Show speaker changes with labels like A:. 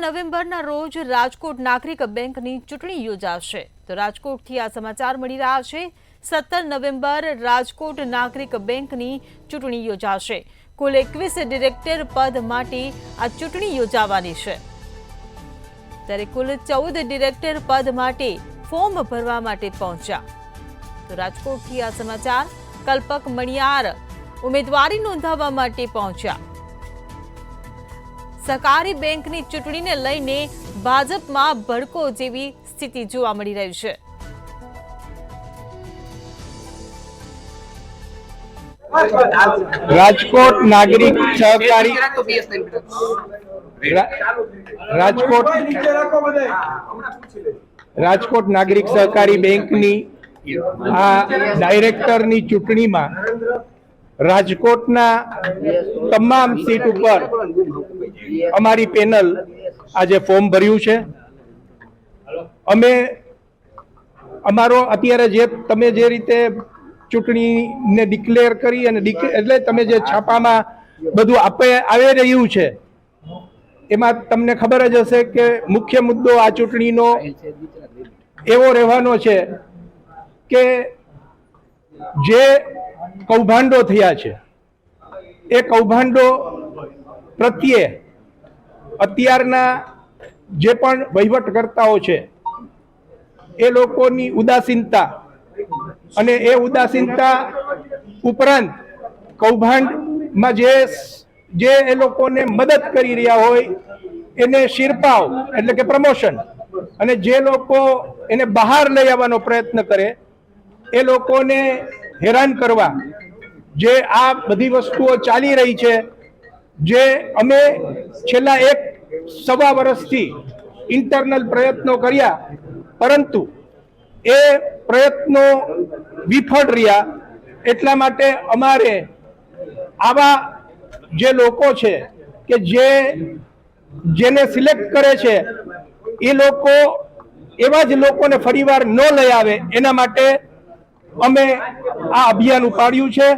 A: નવેમ્બરના રોજ રાજકોટ નાગરિક બેંકની ચૂંટણી યોજાશે। તો રાજકોટથી આ સમાચાર મળી રહ્યા છે। 17 નવેમ્બર રાજકોટ નાગરિક બેંકની ચૂંટણી યોજાશે। કુલ 21 ડિરેક્ટર પદ માટે આ ચૂંટણી યોજાવાની છે। ત્યારે કુલ 14 ડિરેક્ટર પદ માટે ફોર્મ ભરવા માટે પહોંચ્યા। તો રાજકોટથી આ સમાચાર કલ્પક મણિયાર ઉમેદવારી નોંધાવવા માટે પહોંચ્યા। સહકારી બેંકની ચૂંટણીને લઈને ભાજપમાં ભડકો જેવી સ્થિતિ જોવા મળી રહી છે।
B: રાજકોટ નાગરિક સહકારી રાજકોટ નાગરિક સહકારી બેંકની આ ડાયરેક્ટરની ચૂંટણીમાં રાજકોટના તમામ સીટ ઉપર અમારી પેનલ આજે ફોર્મ ભર્યું છે। અમે અમારો અત્યારે જે તમે જે રીતે ચૂંટણીને ડિક્લેર કરી અને એટલે તમે જે છાપામાં બધું આવી રહ્યું છે એમાં તમને ખબર જ હશે કે મુખ્ય મુદ્દો આ ચૂંટણીનો એવો રહેવાનો છે કે જે કૌભાંડો થયા છે એ કૌભાંડો પ્રત્યે અત્યારના જે પણ વહીવટકર્તાઓ છે એ લોકોની ઉદાસીનતા અને એ ઉદાસીનતા ઉપરાંત કૌભાંડમાં જે એ લોકોને મદદ કરી રહ્યા હોય એને શિરપાવ એટલે કે પ્રમોશન અને જે લોકો એને બહાર લઈ આવવાનો પ્રયત્ન કરે એ લોકોને હેરાન કરવા જે આ બધી વસ્તુઓ ચાલી રહી છે, જે અમે છેલ્લા 1.25 વર્ષથી ઇન્ટરનલ પ્રયત્નો કર્યા પરંતુ એ પ્રયત્નો વિફળ રહ્યા। એટલા માટે અમારે આવા જે લોકો છે કે જેને સિલેક્ટ કરે છે એ લોકો એવા જ લોકોને ફરીવાર ન લઈ આવે એના માટે અમે આ અભિયાન ઉપાડ્યું છે।